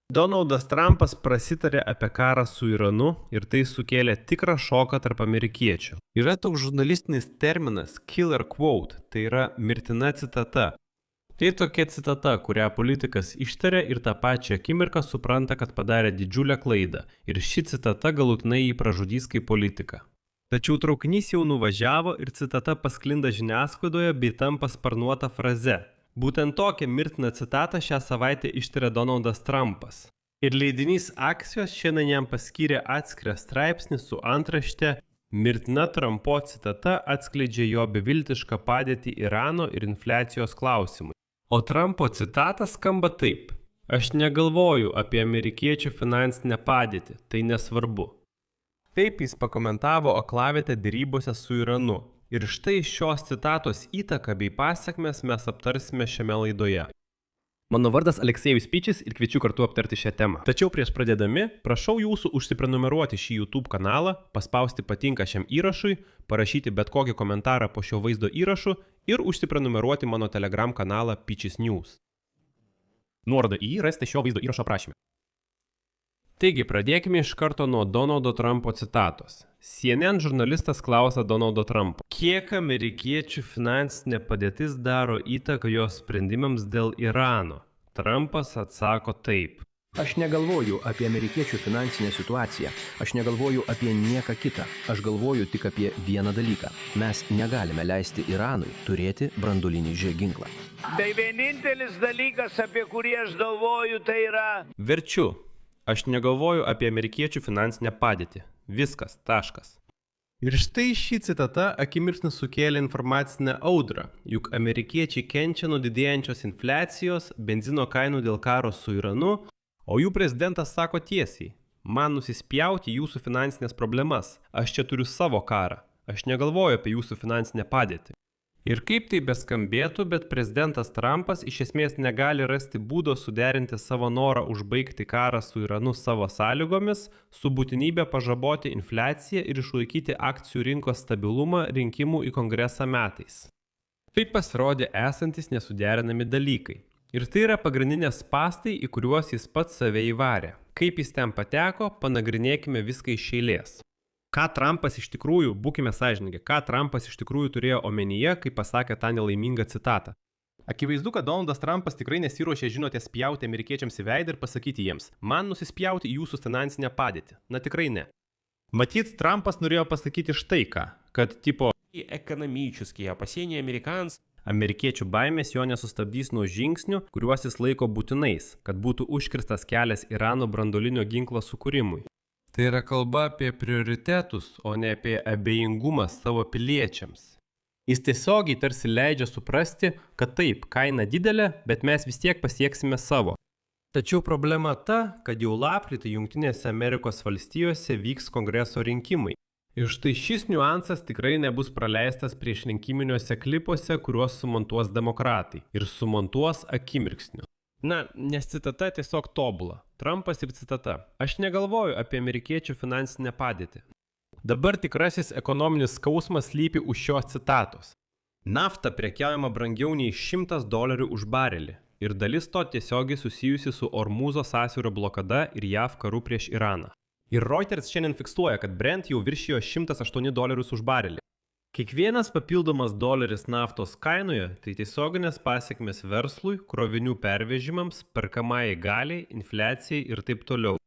Donaldas Trumpas prasitarė apie karą su Iranu ir tai sukėlė tikrą šoką tarp amerikiečių. Yra toks žurnalistinis terminas killer quote, tai yra mirtina citata. Tai tokia citata, kurią politikas ištaria ir tą pačią akimirką supranta, kad padarė didžiulę klaidą ir ši citata galutinai jį pražudys kaip politiką. Tačiau traukinys jau nuvažiavo ir citata pasklinda žiniasklaidoje bei tampa sparnuota fraze. Būtent tokią mirtiną citatą šią savaitę ištarė Donaldas Trumpas. Ir leidinys Axios šiandien jam paskyrė atskirą straipsnį su antrašte "Mirtina Trumpo citata atskleidžia jo beviltišką padėtį Irano ir infliacijos klausimui". O Trumpo citatas skamba taip: "Aš negalvoju apie amerikiečių finansinę padėtį, tai nesvarbu". Taip jis pakomentavo aklavietę derybose su Iranu. Ir štai šios citatos įtaką bei pasekmes mes aptarsime šiame laidoje. Mano vardas Aleksejus Pičis ir kviečiu kartu aptarti šią temą. Tačiau prieš pradėdami, prašau jūsų užsiprenumeruoti šį YouTube kanalą, paspausti patinka šiam įrašui, parašyti bet kokį komentarą po šio vaizdo įrašu ir užsiprenumeruoti mano Telegram kanalą Pičis News. Nuorodą į jį rasite šio vaizdo įrašo aprašyme. Taigi, pradėkime iš karto nuo Donaldo Trumpo citatos. CNN žurnalistas klausia Donaldo Trumpo, kiek amerikiečių finansinė padėtis daro įtaką jos sprendimams dėl Irano. Trumpas atsako taip. Aš negalvoju apie amerikiečių finansinę situaciją, aš negalvoju apie nieką kitą, aš galvoju tik apie vieną dalyką. Mes negalime leisti Iranui turėti branduolinį ginklą. Tai vienintelis dalykas, apie kurį aš galvoju, tai yra... Verčiu. Aš negalvoju apie amerikiečių finansinę padėtį. Viskas, taškas. Ir štai ši citata akimirksniu sukėlė informacinę audrą, juk amerikiečiai kenčia nuo didėjančios infliacijos, benzino kainų dėl karo su Iranu, o jų prezidentas sako tiesiai: man nusispjauti jūsų finansinės problemas, aš čia turiu savo karą, aš negalvoju apie jūsų finansinę padėtį. Ir kaip tai beskambėtų, bet prezidentas Trumpas iš esmės negali rasti būdo suderinti savo norą užbaigti karą su Iranu savo sąlygomis su būtinybė pažaboti infliaciją ir išlaikyti akcijų rinkos stabilumą rinkimų į kongresą metais. Tai pasirodė esantis nesuderinami dalykai. Ir tai yra pagrindinės spąstai, į kuriuos jis pats save įvarė. Kaip jis ten pateko, panagrinėkime viską iš eilės. Ką Trumpas iš tikrųjų, būkime sąžiningi, ką Trumpas iš tikrųjų turėjo omenyje, kai pasakė tą nelaimingą citatą. Akivaizdu, kad Donaldas Trumpas tikrai nesiruošė, žinote, spjauti amerikiečiams į veidą ir pasakyti jiems: man nusispjauti į jūsų finansinę padėtį. Na tikrai ne. Matyt, Trumpas norėjo pasakyti štai ką, kad tipo ekonomičeskiai opasения американцев. Amerikiečių baimės jo nesustabdys nuo žingsnių, kuriuos jis laiko būtinais, kad būtų užkirstas kelias Irano branduolinio ginklo sukūrimui. Tai yra kalba apie prioritetus, o ne apie abejingumą savo piliečiams. Jis tiesiogiai tarsi leidžia suprasti, kad taip, kaina didelė, bet mes vis tiek pasieksime savo. Tačiau problema ta, kad jau lapkritį Jungtinėse Amerikos valstijose vyks kongreso rinkimai. Ir štai šis niuansas tikrai nebus praleistas prieš rinkiminiuose klipuose, kuriuos sumontuos demokratai ir sumontuos akimirksniu. Na, nes citata tiesiog tobula. Trumpas ir citata. Aš negalvoju apie amerikiečių finansinę padėtį. Dabar tikrasis ekonominis skausmas slypi už šios citatos. Nafta prekiaujama brangiau nei $100 už barelį. Ir dalis to tiesiogiai susijusi su Ormuzo sąsiaurio blokada ir JAV karu prieš Iraną. Ir Reuters šiandien fiksuoja, kad Brent jau viršijo $108 už barelį. Kiekvienas papildomas doleris naftos kainoje tai tiesioginės pasekmės verslui, krovinių pervežimams, perkamajai galiai, infliacijai ir taip toliau.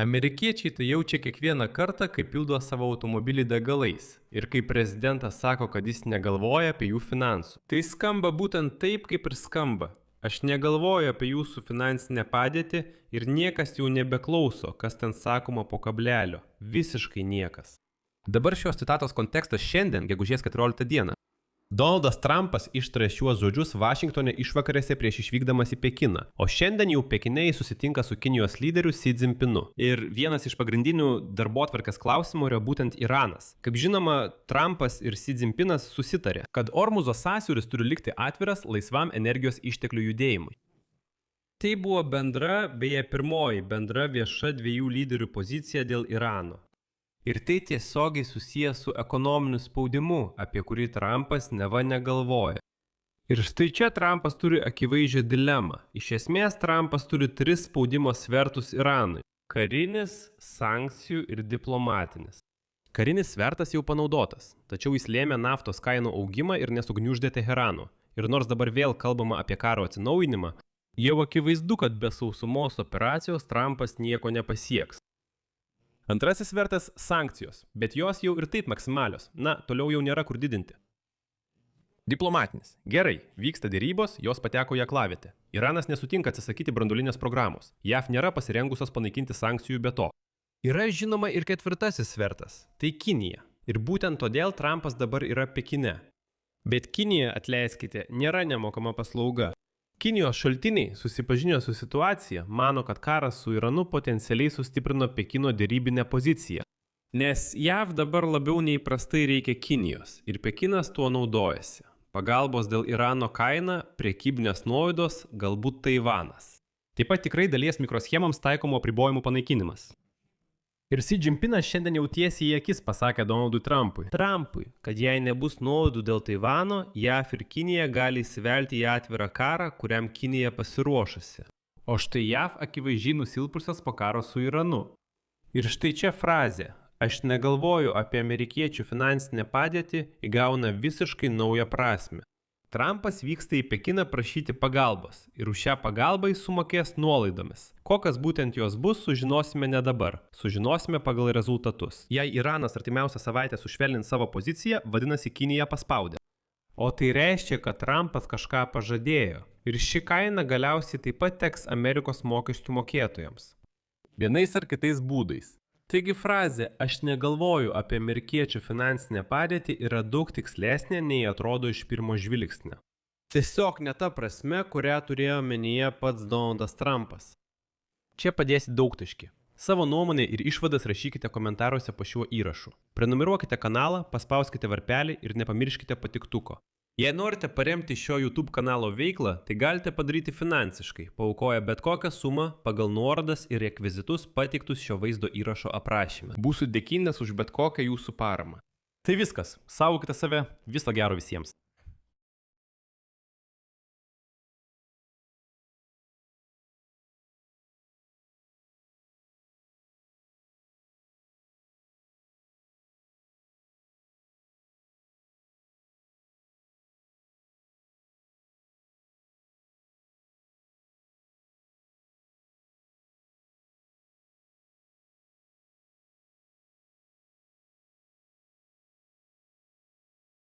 Amerikiečiai tai jaučia kiekvieną kartą, kai pildo savo automobilį degalais ir kai prezidentas sako, kad jis negalvoja apie jų finansų. Tai skamba būtent taip, kaip ir skamba. Aš negalvoju apie jūsų finansinę padėtį ir niekas jau nebeklauso, kas ten sakoma po kablelio. Visiškai niekas. Dabar šios citatos kontekstas šiandien, gegužės 14 dieną. Donaldas Trumpas ištarė šiuos žodžius Vašingtone išvakarėse prieš išvykdamas į Pekiną, o šiandien jau Pekine jis susitinka su Kinijos lyderiu Xi Jinpingu. Ir vienas iš pagrindinių darbotvarkės klausimų yra būtent Iranas. Kaip žinoma, Trumpas ir Xi Jinpingas susitarė, kad Ormuzo sąsiauris turi likti atviras laisvam energijos išteklių judėjimui. Tai buvo beje pirmoji bendra vieša dviejų lyderių pozicija dėl Irano. Ir tai tiesiogiai susijęs su ekonominiu spaudimu, apie kurį Trumpas neva negalvoja. Ir štai čia Trumpas turi akivaizdžią dilemą. Iš esmės, Trumpas turi 3 spaudimo svertus Iranui – karinis, sankcijų ir diplomatinis. Karinis svertas jau panaudotas, tačiau jis lėmė naftos kainų augimą ir nesugniuždė Teherano. Ir nors dabar vėl kalbama apie karo atsinaujinimą, jau akivaizdu, kad be sausumos operacijos Trumpas nieko nepasieks. Antrasis svertas – sankcijos, bet jos jau ir taip maksimalios. Na, toliau jau nėra kur didinti. Diplomatinis. Gerai, vyksta dėrybos, jos pateko į aklavietę. Iranas nesutinka atsisakyti branduolinės programos. JAV nėra pasirengusios panaikinti sankcijų be to. Yra žinoma ir ketvirtasis svertas – tai Kinija. Ir būtent todėl Trumpas dabar yra Pekine. Bet Kinija, atleiskite, nėra nemokama paslauga. Kinijos šaltiniai, susipažinę su situacija, mano, kad karas su Iranu potencialiai sustiprino Pekino dėrybinę poziciją. Nes JAV dabar labiau neįprastai reikia Kinijos ir Pekinas tuo naudojasi. Pagalbos dėl Irano kaina, prekybinės nuolaidos, galbūt Taivanas. Taip pat tikrai dalies mikroschemams taikomų apribojimų panaikinimas. Ir Xi Jinpingas šiandien jau tiesiai į akis pasakė Donaldui Trumpui, kad jei nebus nuolaidų dėl Taivano, JAV ir Kinija gali įsivelti į atvirą karą, kuriam Kinija pasiruošusi. O štai JAV akivaizdžiai nusilpusios po karo su Iranu. Ir štai čia frazė. Aš negalvoju apie amerikiečių finansinę padėtį įgauna visiškai naują prasmę. Trumpas vyksta į Pekiną prašyti pagalbos ir už šią pagalbą jis sumokės nuolaidomis. Kokias būtent jos bus, sužinosime ne dabar. Sužinosime pagal rezultatus. Jei Iranas artimiausią savaitę sušvelnins savo poziciją, vadinasi Kinija paspaudė. O tai reiškia, kad Trumpas kažką pažadėjo. Ir ši kaina galiausiai taip pat teks Amerikos mokesčių mokėtojams. Vienais ar kitais būdais. Taigi frazė "aš negalvoju apie amerikiečių finansinę padėtį" yra daug tikslesnė nei atrodo iš pirmo žvilgsnio. Tiesiog ne ta prasme, kurią turėjo omenyje pats Donaldas Trumpas. Čia padėsi daugtaškį. Savo nuomonę ir išvadas rašykite komentaruose po šiuo įrašu. Prenumeruokite kanalą, paspauskite varpelį ir nepamirškite patiktuko. Jei norite paremti šio YouTube kanalo veiklą, tai galite padaryti finansiškai, paaukoję bet kokią sumą pagal nuorodas ir rekvizitus pateiktus šio vaizdo įrašo aprašyme. Būsiu dėkingas už bet kokią jūsų paramą. Tai viskas. Saugokite save. Viso gero visiems.